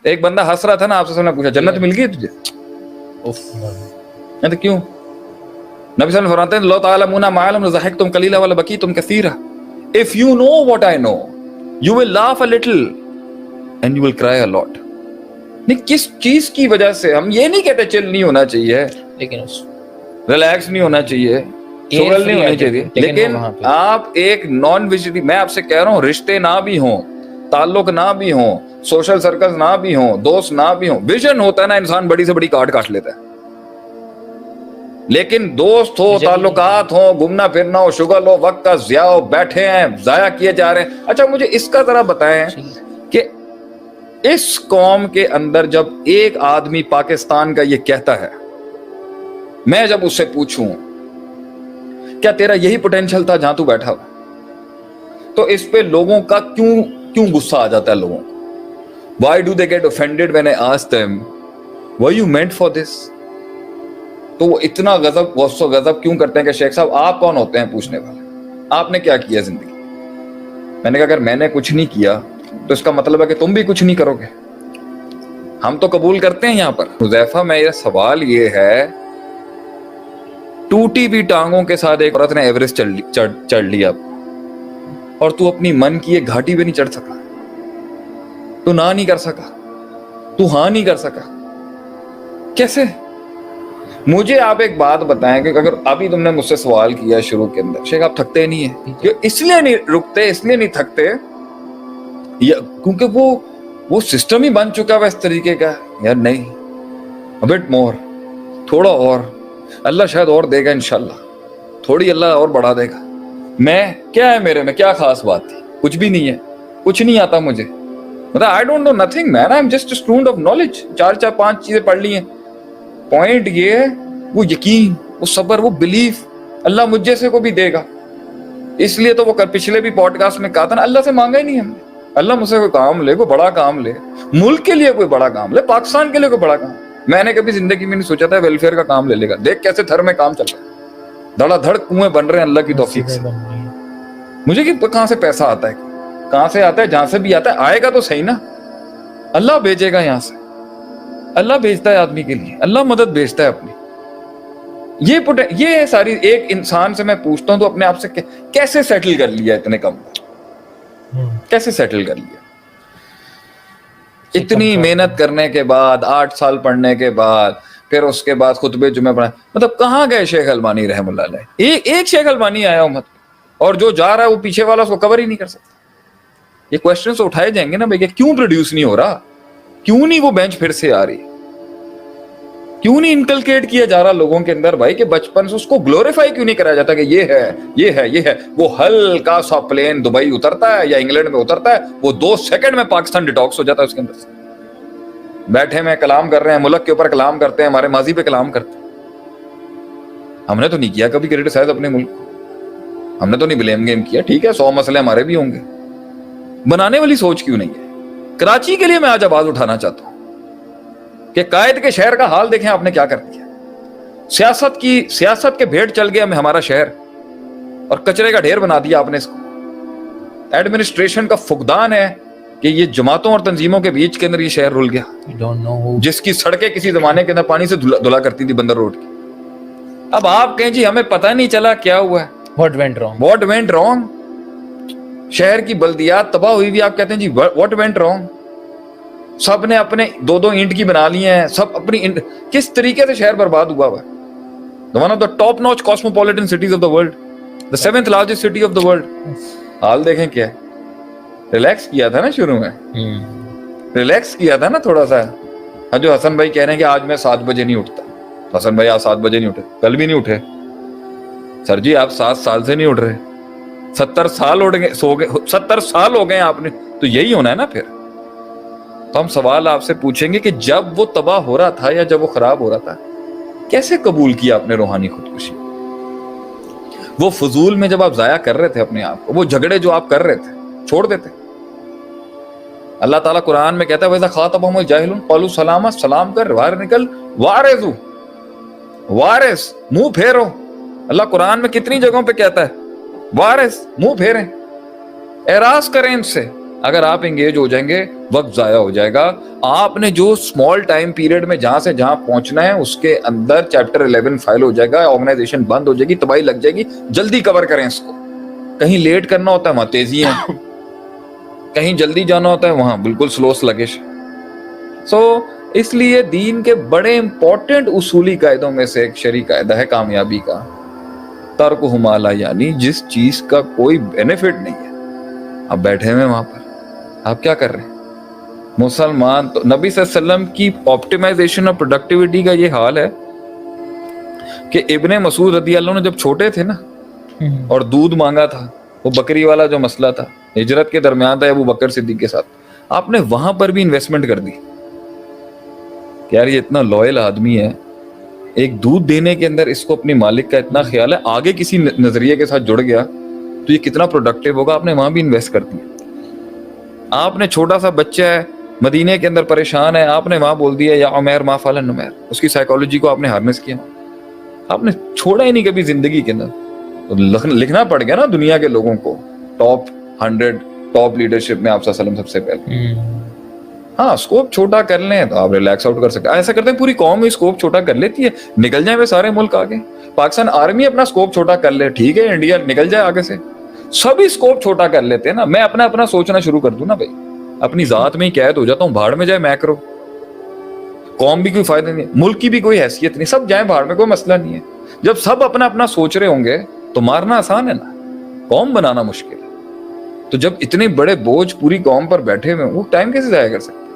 ایک بندہ ہنس رہا تھا نا، آپ سے نے پوچھا جنت مل گئی تجھے؟ تو کیوں؟ نبی صلی اللہ علیہ وسلم فرماتے ہیں لو تعلمون ما علم لضحکتم قلیلا ولبکیتم کثیرا. If you know what I know, you will laugh a little and you will cry a lot. نہیں کس چیز کی وجہ سے ہم یہ نہیں کہتے چل نہیں ہونا چاہیے، لیکن ریلیکس نہیں ہونا چاہیے، شغل نہیں ہونی چاہیے، لیکن آپ ایک نان ویژیٹری، میں آپ سے کہہ رہا ہوں رشتے نہ بھی ہوں، تعلق نہ بھی ہوں، سوشل سرکلز نہ بھی ہوں، دوست نہ بھی ہوں، ویژن ہوتا ہے نا انسان بڑی سے بڑی کاٹ لیتا ہے، لیکن دوست ہو، تعلقات ہو، گھومنا پھرنا ہو، شغل ہو، وقت کا ضیاع ہو، بیٹھے ہیں ضائع کیے جا رہے ہیں. اچھا مجھے اس کا ذرا بتائیں کہ اس قوم کے اندر جب ایک آدمی پاکستان کا یہ کہتا ہے، میں جب اس سے پوچھوں کیا تیرا یہی پوٹینشل تھا جہاں تو بیٹھا ہوا، تو اس پہ لوگوں کا کیوں غصہ آ جاتا ہے لوگوں کو. Why do they get offended when I ask them were you meant for this؟ تو وہ اتنا غضب کیوں کرتے ہیں کہ شیخ صاحب آپ کون ہوتے ہیں پوچھنے والے، آپ نے کیا کیا زندگی؟ میں نے کہا اگر میں نے کچھ نہیں کیا تو اس کا مطلب ہے کہ تم بھی کچھ نہیں کرو گے. ہم تو قبول کرتے ہیں یہاں پر. حذیفہ میرا سوال یہ ہے، ٹوٹی بھی ٹانگوں کے ساتھ ایک عورت نے ایوریسٹ چڑھ لیا اور تو اپنی من کی ایک گھاٹی پہ نہیں چڑھ سکا، تو نہ نہیں کر سکا، تو ہاں نہیں کر سکا، کیسے؟ مجھے آپ ایک بات بتائیں کہ اگر ابھی تم نے مجھ سے سوال کیا شروع کے اندر شیخ آپ تھکتے نہیں ہیں، اس لیے نہیں رکتے، اس لیے نہیں تھکتے کیونکہ وہ سسٹم ہی بن چکا ہے اس طریقے کا. یار نہیں، a bit more، تھوڑا اور، اللہ شاید اور دے گا انشاءاللہ، تھوڑی اللہ اور بڑھا دے گا. میں کیا ہے میرے میں کیا خاص بات تھی؟ کچھ بھی نہیں ہے، کچھ نہیں آتا مجھے، مطلب I don't know nothing man, I'm just a student of knowledge. 4-5 چیزیں پڑھ لی ہیں. پوائنٹ یہ ہے وہ یقین، وہ صبر، وہ بلیف اللہ مجھ جیسے کو بھی دے گا. اس لیے تو وہ پچھلے بھی پوڈ کاسٹ میں کہا تھا نا، اللہ سے مانگا ہی نہیں ہم نے، اللہ مجھ سے کوئی کام لے، کوئی بڑا کام لے، ملک کے لیے کوئی بڑا کام لے، پاکستان کے لیے کوئی بڑا کام. میں نے کبھی زندگی میں نہیں سوچا تھا ویلفیئر کا کام لے لے گا. دیکھ کیسے تھر میں کام چل رہا ہے، دھڑا دھڑ کنویں بن رہے ہیں اللہ کی توفیق سے. مجھے کہ کہاں سے پیسہ آتا ہے، کہاں سے آتا ہے، جہاں سے بھی آتا ہے آئے گا تو صحیح نا، اللہ بھیجے گا یہاں سے، اللہ بھیجتا ہے آدمی کے لیے، اللہ مدد بھیجتا ہے اپنی. یہ ساری ایک انسان سے میں پوچھتا ہوں تو اپنے آپ سے کیسے سیٹل کر لیا اتنے کم، کیسے سیٹل کر لیا؟ اتنی محنت کرنے کے بعد، 8 سال پڑھنے کے بعد، پھر اس کے بعد خطبے جمعہ پڑھا، مطلب کہاں گئے شیخ البانی رحم اللہ علیہ؟ ایک شیخ البانی آیا امت، اور جو جا رہا ہے وہ پیچھے والا اس کو کور ہی نہیں کر سکتا. یہ کوشچنز اٹھائے جائیں گے نا بھائی، کیوں پروڈیوس نہیں ہو رہا، کیوں نہیں وہ بینچ پھر سے آ رہی، کیوں نہیں انکلکیٹ کیا جا رہا لوگوں کے اندر بھائی کہ بچپن سے اس کو گلوریفائی کیوں نہیں کرایا جاتا کہ یہ ہے یہ ہے یہ ہے. وہ ہلکا سا پلین دبئی اترتا ہے یا انگلینڈ میں اترتا ہے، وہ 2 سیکنڈ میں پاکستان ڈیٹاکس ہو جاتا ہے اس کے اندر سے. بیٹھے میں کلام کر رہے ہیں، ملک کے اوپر کلام کرتے ہیں، ہمارے ماضی پہ کلام کرتے ہیں. ہم نے تو نہیں کیا کبھی کریٹیسائز اپنے ملک کو، ہم نے تو نہیں بلیم گیم کیا. ٹھیک ہے 100 مسئلے ہمارے بھی ہوں گے، بنانے والی سوچ کیوں نہیں ہے؟ کراچی کے لیے میں آج آواز اٹھانا چاہتا ہوں کہ قائد کے شہر کا حال دیکھیں آپ نے کیا کر دیا. سیاست کے بھیڑ چل گیا ہمارا شہر اور کچرے کا ڈھیر بنا دیا آپ نے اس کو. ایڈمنسٹریشن کا فقدان ہے کہ یہ جماعتوں اور تنظیموں کے بیچ کے اندر یہ شہر رول گیا، جس کی سڑکیں کسی زمانے کے اندر پانی سے دھلا کرتی تھی بندر روڈ کی. اب آپ کہیں جی ہمیں پتہ نہیں چلا کیا ہوا ہے، what went wrong. شہر کی بلدیات تباہ ہوئی بھی، آپ کہتے ہیں جی what went wrong. سب نے اپنے 2 اینٹ کی بنا لی ہیں، سب اپنی کس طریقے سے شہر برباد ہوا ہوا ہے. one of the top notch cosmopolitan cities of the world, the 7th largest city of the world. حال دیکھیں کیا ہے. ریلیکس کیا تھا نا شروع میں، ریلیکس کیا تھا نا تھوڑا سا. جو حسن بھائی کہہ رہے ہیں کہ آج میں 7 بجے نہیں اٹھتا، حسن بھائی آپ 7 بجے نہیں اٹھے، کل بھی نہیں اٹھے. سر جی آپ 7 سال سے نہیں اٹھ رہے، 70 سال اٹھ گئے، 70 سال ہو گئے آپ نے، تو یہی ہونا ہے نا پھر. تو ہم سوال آپ سے پوچھیں گے کہ جب وہ تباہ ہو رہا تھا یا جب وہ خراب ہو رہا تھا، کیسے قبول کیا آپ نے روحانی خودکشی؟ وہ فضول میں جب آپ ضائع کر رہے تھے اپنے آپ کو، وہ جھگڑے جو آپ کر رہے تھے چھوڑ دیتے. اللہ تعالیٰ قرآن میں کہتا ہے وَإِذَا خَاطَبَهُمُ الْجَاهِلُونَ قَالُوا سَلَامًا، سلام کر، باہر نکل، وارث منہ پھیرو. اللہ قرآن میں کتنی جگہوں پہ کہتا ہے وارث منہ پھیریں، اعراض کریں ان سے، اگر آپ انگیج ہو جائیں گے وقت ضائع ہو جائے گا. آپ نے جو اسمال ٹائم پیریڈ میں جہاں سے جہاں پہنچنا ہے اس کے اندر چیپٹر 11 فائل ہو جائے گا, آرگنائزیشن بند ہو جائے گی, تباہی لگ جائے گی. جلدی کور کریں اس کو. کہیں لیٹ کرنا ہوتا ہے وہاں تیزی ہے, کہیں جلدی جانا ہوتا ہے وہاں بالکل سلو سلگش. سو اس لیے دین کے بڑے امپورٹنٹ اصولی قاعدوں میں سے ایک شرعی قاعدہ ہے کامیابی کا, ترک ہمالا, یعنی جس چیز کا کوئی بینیفٹ نہیں ہے آپ بیٹھے ہوئے وہاں پر, آپ کیا کر رہے ہیں؟ مسلمان تو نبی صلی اللہ علیہ وسلم کی آپٹیمائزیشن اور پروڈکٹیوٹی کا یہ حال ہے کہ ابن مسعود رضی اللہ عنہ جب چھوٹے تھے نا اور دودھ مانگا تھا, وہ بکری والا جو مسئلہ تھا, ہجرت کے درمیان تھا ابو بکر صدیق کے ساتھ, آپ نے وہاں پر بھی انویسٹمنٹ کر دی کہ یار یہ اتنا لوئل آدمی ہے, ایک دودھ دینے کے اندر اس کو اپنی مالک کا اتنا خیال ہے, آگے کسی نظریے کے ساتھ جڑ گیا تو یہ کتنا پروڈکٹیو ہوگا. آپ نے وہاں بھی انویسٹ کر دیا. آپ نے چھوٹا سا بچہ ہے مدینے کے اندر پریشان ہے, آپ نے وہاں بول دیا یا عمیر ما فعل نمیر, اس کی سائیکالوجی کو آپ نے ہارنس کیا, آپ نے چھوڑا ہی نہیں کبھی زندگی کے اندر. لکھنا پڑ گیا نا دنیا کے لوگوں کو, ٹاپ 100 ٹاپ لیڈرشپ میں آپ صلی اللہ علیہ وسلم سب سے پہلے. ہاں اسکوپ چھوٹا کر لیں تو آپ ریلیکس آؤٹ کر سکتے ہیں. ایسا کرتے ہیں پوری قوم ہی اسکوپ چھوٹا کر لیتی ہے, نکل جائیں وہ سارے ملک آگے. پاکستان آرمی اپنا اسکوپ چھوٹا کر لے, ٹھیک ہے, انڈیا نکل جائے آگے سے, سبھی اسکوپ چھوٹا کر لیتے ہیں نا. میں اپنا سوچنا شروع کر دوں نا بھائی, اپنی ذات میں ہی قید ہو جاتا ہوں, بھاڑ میں جائے میکرو, قوم بھی کوئی فائدہ نہیں, ملک کی بھی کوئی حیثیت نہیں, سب جائیں بھاڑ میں, کوئی مسئلہ نہیں ہے. جب سب اپنا سوچ رہے ہوں گے تو مارنا آسان ہے نا, قوم بنانا مشکل ہے. تو جب اتنے بڑے بوجھ پوری قوم پر بیٹھے ہوئے وہ ٹائم کیسے ضائع کر سکتے؟